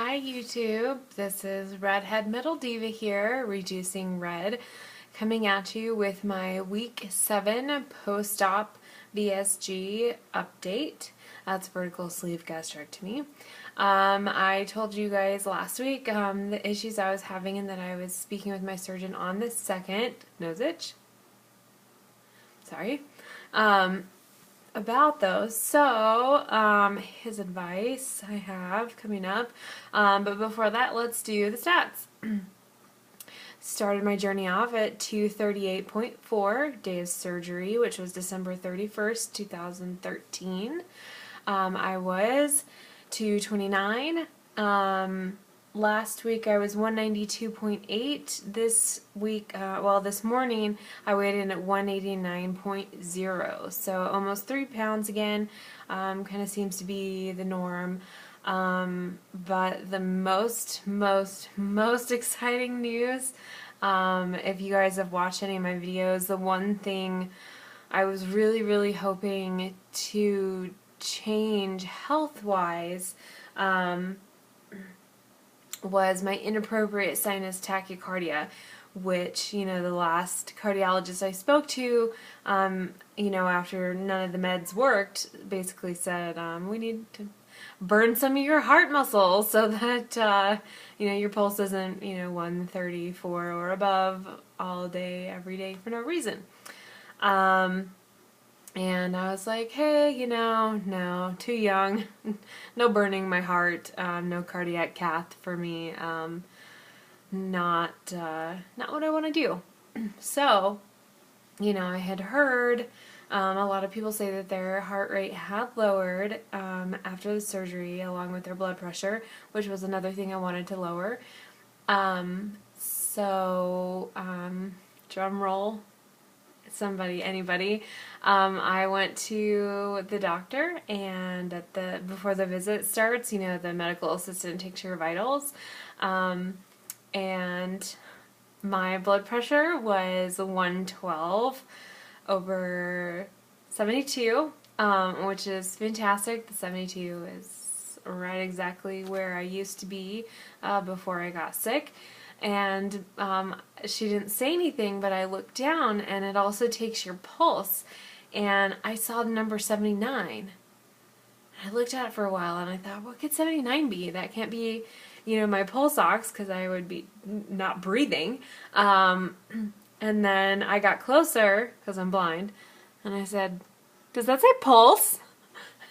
Hi YouTube, this is redheadmetaldiva here, reducing red, coming at you with my week 7 post-op VSG update. That's vertical sleeve gastrectomy. I told you guys last week the issues I was having and that I was speaking with my surgeon on the 2nd, nose itch, sorry, about those. So, his advice I have coming up. But before that, let's do the stats. Started my journey off at 238.4 days surgery, which was December 31st, 2013. I was 229. Last week I was 192.8. This week, this morning I weighed in at 189.0. So almost 3 pounds again. Kind of seems to be the norm. But the most exciting news, if you guys have watched any of my videos, the one thing I was really hoping to change health-wise, was my inappropriate sinus tachycardia, which, the last cardiologist I spoke to, after none of the meds worked, basically said, we need to burn some of your heart muscle so that, your pulse isn't, 134 or above all day, every day for no reason. And I was like, hey, no, too young, no burning my heart, no cardiac cath for me, not what I want to do. So, I had heard a lot of people say that their heart rate had lowered after the surgery along with their blood pressure, which was another thing I wanted to lower. Drum roll. Anybody. I went to the doctor, and before the visit starts, the medical assistant takes your vitals, and my blood pressure was 112/72, which is fantastic. The 72 is right exactly where I used to be before I got sick. And she didn't say anything, but I looked down, and it also takes your pulse, and I saw the number 79. I looked at it for a while, and I thought, what could 79 be? That can't be, my pulse ox, because I would be not breathing. And then I got closer, because I'm blind, and I said, does that say pulse?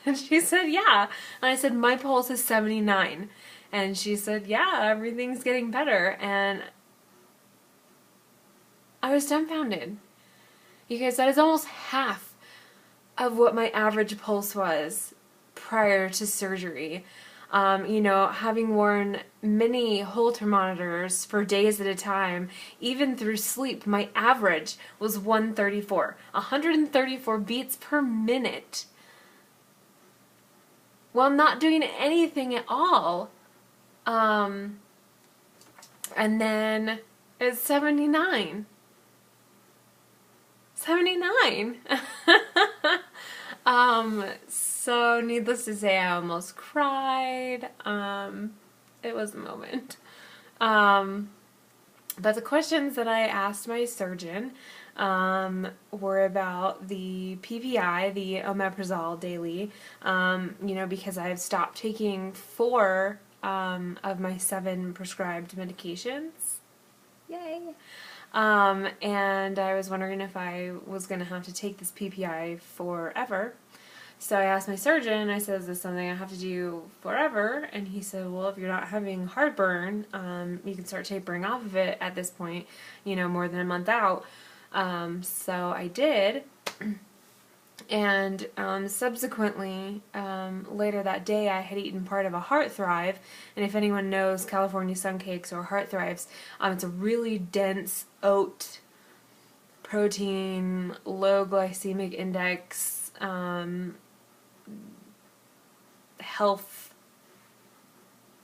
And she said, yeah. And I said, my pulse is 79. And she said, yeah, everything's getting better. And I was dumbfounded. You guys, that is almost half of what my average pulse was prior to surgery. Having worn many Holter monitors for days at a time, even through sleep, my average was 134 beats per minute. While not doing anything at all. And then it's 79. 79. So needless to say, I almost cried. It was a moment. But the questions that I asked my surgeon, were about the PPI, the omeprazole daily, because I've stopped taking 4 of my 7 prescribed medications. Yay! And I was wondering if I was going to have to take this PPI forever. So I asked my surgeon, I said, is this something I have to do forever? And he said, well, if you're not having heartburn, you can start tapering off of it at this point, more than a month out. So I did. And subsequently, later that day, I had eaten part of a Heart Thrive, and if anyone knows California Sun Cakes or Heart Thrives, it's a really dense oat protein, low glycemic index, health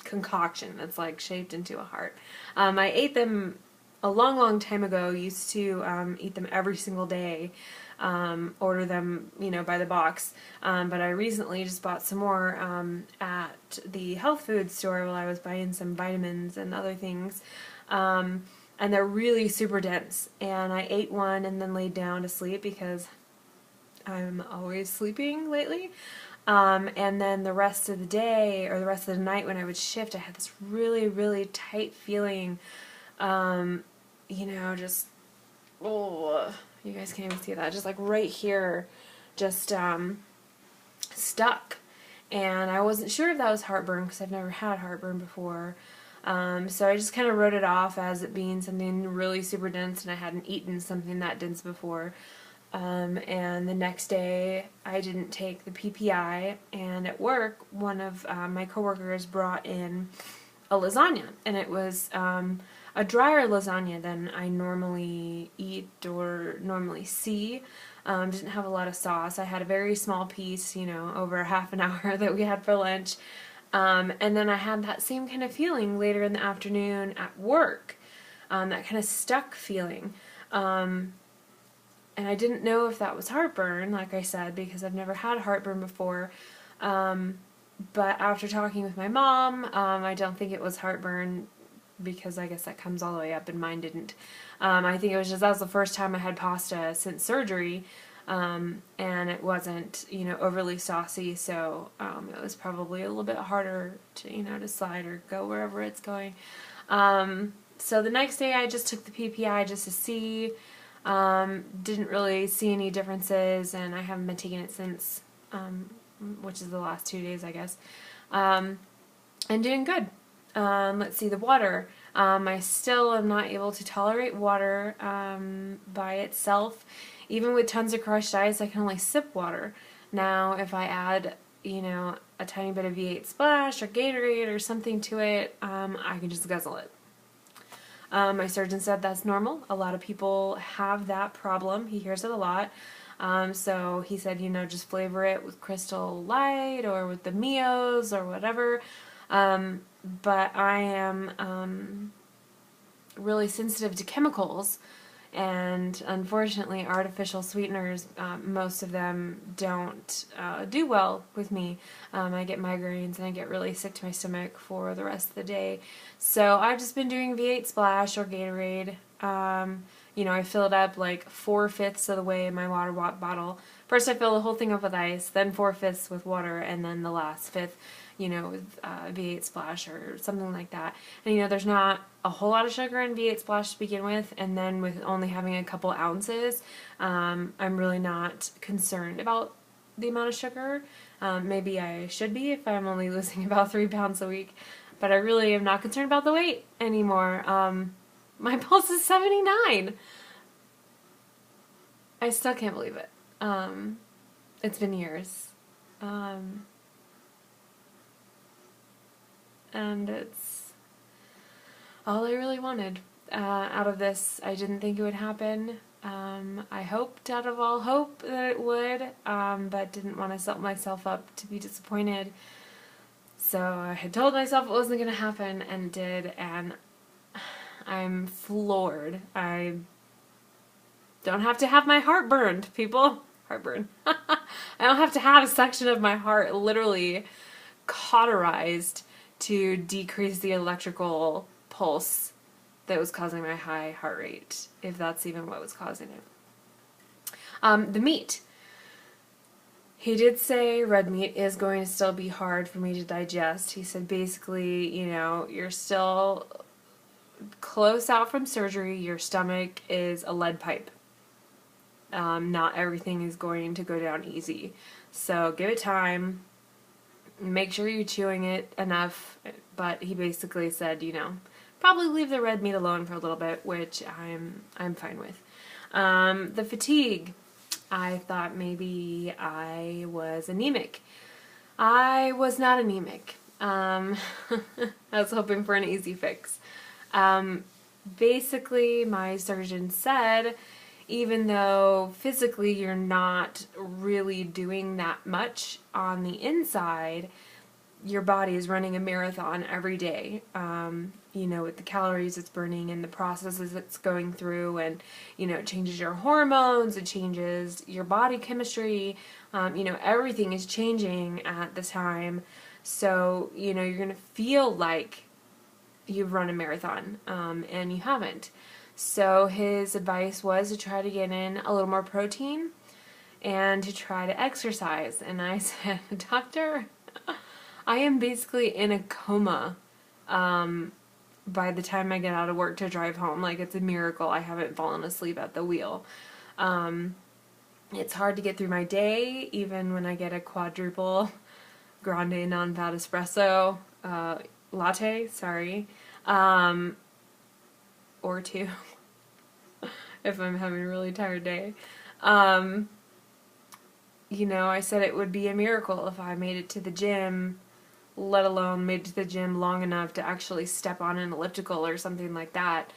concoction that's like shaped into a heart. I ate them a long, long time ago, used to eat them every single day, order them, by the box. But I recently just bought some more at the health food store while I was buying some vitamins and other things. And they're really super dense. And I ate one and then laid down to sleep because I'm always sleeping lately. And then the rest of the day, or the rest of the night when I would shift, I had this really, really tight feeling, just, oh, you guys can't even see that, just like right here, just stuck. And I wasn't sure if that was heartburn because I've never had heartburn before. So I just kind of wrote it off as it being something really super dense, and I hadn't eaten something that dense before. And the next day I didn't take the PPI, and at work one of my coworkers brought in a lasagna, and it was a drier lasagna than I normally eat or normally see. Didn't have a lot of sauce. I had a very small piece, over half an hour that we had for lunch. And then I had that same kind of feeling later in the afternoon at work, that kind of stuck feeling. And I didn't know if that was heartburn, like I said, because I've never had heartburn before. But after talking with my mom, I don't think it was heartburn because I guess that comes all the way up and mine didn't. I think it was just that was the first time I had pasta since surgery, and it wasn't, overly saucy, so it was probably a little bit harder to, to slide or go wherever it's going. So the next day I just took the PPI just to see. Didn't really see any differences, and I haven't been taking it since, which is the last 2 days, I guess. And doing good. Let's see, the water. I still am not able to tolerate water by itself. Even with tons of crushed ice, I can only sip water. Now, if I add, a tiny bit of V8 Splash or Gatorade or something to it, I can just guzzle it. My surgeon said that's normal. A lot of people have that problem. He hears it a lot. So he said, just flavor it with Crystal Light or with the Mios or whatever. But I am really sensitive to chemicals, and unfortunately artificial sweeteners, most of them don't do well with me. I get migraines and I get really sick to my stomach for the rest of the day. So I've just been doing V8 Splash or Gatorade. I fill it up like 4/5 of the way in my water bottle. First I fill the whole thing up with ice, then 4/5 with water, and then the last fifth, with V8 Splash or something like that. And there's not a whole lot of sugar in V8 Splash to begin with, and then with only having a couple ounces, I'm really not concerned about the amount of sugar. Maybe I should be if I'm only losing about 3 pounds a week, but I really am not concerned about the weight anymore. My pulse is 79. I still can't believe it. It's been years. And it's all I really wanted out of this. I didn't think it would happen. I hoped out of all hope that it would, but didn't want to set myself up to be disappointed. So I had told myself it wasn't going to happen, and it did, and I'm floored. I don't have to have my heart burned, people. Heartburn. I don't have to have a section of my heart literally cauterized to decrease the electrical pulse that was causing my high heart rate, if that's even what was causing it. The meat. He did say red meat is going to still be hard for me to digest. He said basically, you're still close out from surgery. Your stomach is a lead pipe. Not everything is going to go down easy. So give it time. Make sure you're chewing it enough. But he basically said, probably leave the red meat alone for a little bit, which I'm fine with. The fatigue. I thought maybe I was anemic. I was not anemic. I was hoping for an easy fix. Basically, my surgeon said, even though physically you're not really doing that much on the inside, your body is running a marathon every day, you know, with the calories it's burning and the processes it's going through, and, you know, it changes your hormones, it changes your body chemistry, you know, everything is changing at the time. So, you know, you're going to feel like you've run a marathon, and you haven't. So his advice was to try to get in a little more protein and to try to exercise. And I said, Doctor, I am basically in a coma by the time I get out of work to drive home. Like, it's a miracle I haven't fallen asleep at the wheel. It's hard to get through my day, even when I get a quadruple grande non-fat espresso latte, sorry, or two, if I'm having a really tired day. You know, I said it would be a miracle if I made it to the gym, let alone made it to the gym long enough to actually step on an elliptical or something like that,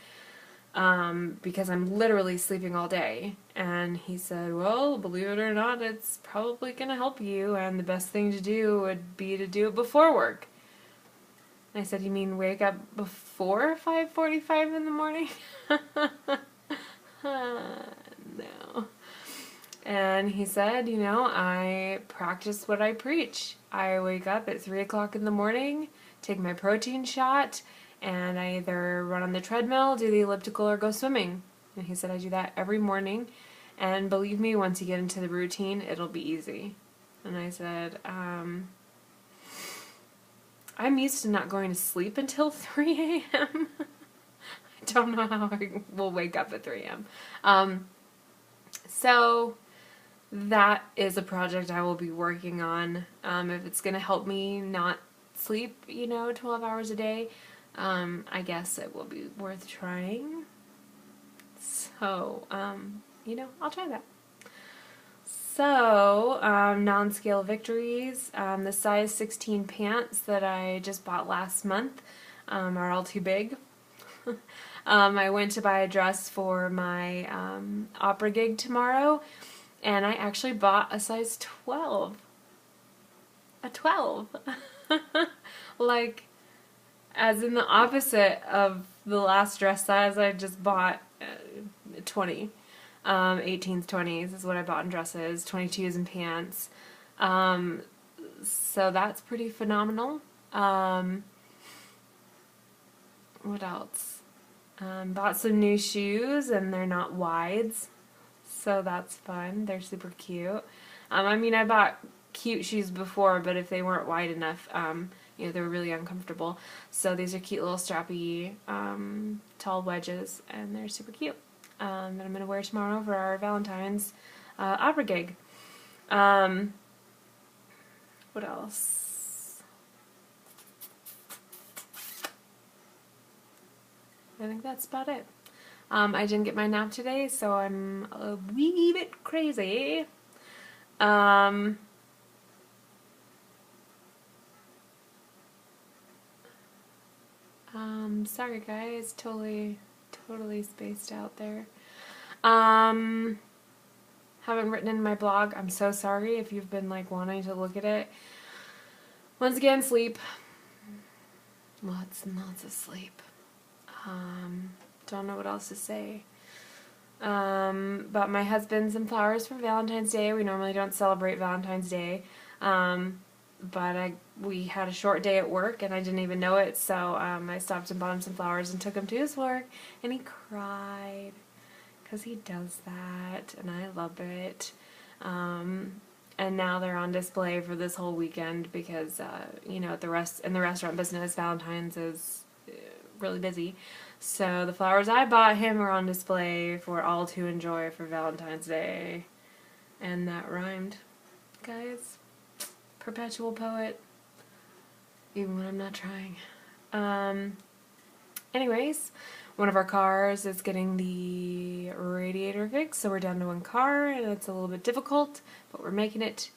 because I'm literally sleeping all day. And he said, well, believe it or not, it's probably going to help you, and the best thing to do would be to do it before work. And I said, you mean wake up before 5:45 in the morning? No. And he said, you know, I practice what I preach. I wake up at 3 o'clock in the morning, take my protein shot, and I either run on the treadmill, do the elliptical, or go swimming. And he said I do that every morning, and believe me, once you get into the routine, it'll be easy. And I said, I'm used to not going to sleep until 3 a.m. I don't know how I will wake up at 3 a.m. So that is a project I will be working on. If it's going to help me not sleep, you know, 12 hours a day, I guess it will be worth trying. So, you know, I'll try that. So, non-scale victories. The size 16 pants that I just bought last month are all too big. I went to buy a dress for my opera gig tomorrow, and I actually bought a size 12. A 12. Like, as in the opposite of the last dress size I just bought, 20. 18s, 20s is what I bought in dresses, 22s in pants. So that's pretty phenomenal. What else? Bought some new shoes, and they're not wides, so that's fun. They're super cute. I mean, I bought cute shoes before, but if they weren't wide enough, you know, they were really uncomfortable. So these are cute little strappy, tall wedges, and they're super cute. That I'm going to wear tomorrow for our Valentine's opera gig. What else? I think that's about it. I didn't get my nap today, so I'm a wee bit crazy. Sorry guys, totally spaced out there. Haven't written in my blog. I'm so sorry if you've been like wanting to look at it. Once again, sleep. Lots and lots of sleep. Don't know what else to say. Bought my husband some flowers for Valentine's Day. We normally don't celebrate Valentine's Day. But we had a short day at work, and I didn't even know it, so I stopped and bought him some flowers and took him to his work, and he cried, because he does that, and I love it. And now they're on display for this whole weekend, because, you know, in the restaurant business, Valentine's is really busy. So the flowers I bought him are on display for all to enjoy for Valentine's Day. And that rhymed, guys. Perpetual poet, even when I'm not trying. Anyways, one of our cars is getting the radiator fixed, so we're down to one car, and it's a little bit difficult, but we're making it.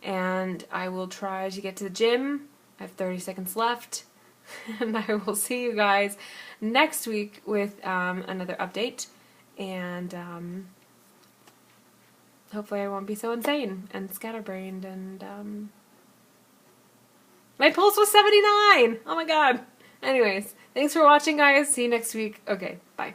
And I will try to get to the gym. I have 30 seconds left, and I will see you guys next week with another update, and hopefully I won't be so insane and scatterbrained and My pulse was 79! Oh my god. Anyways, thanks for watching, guys. See you next week. Okay, bye.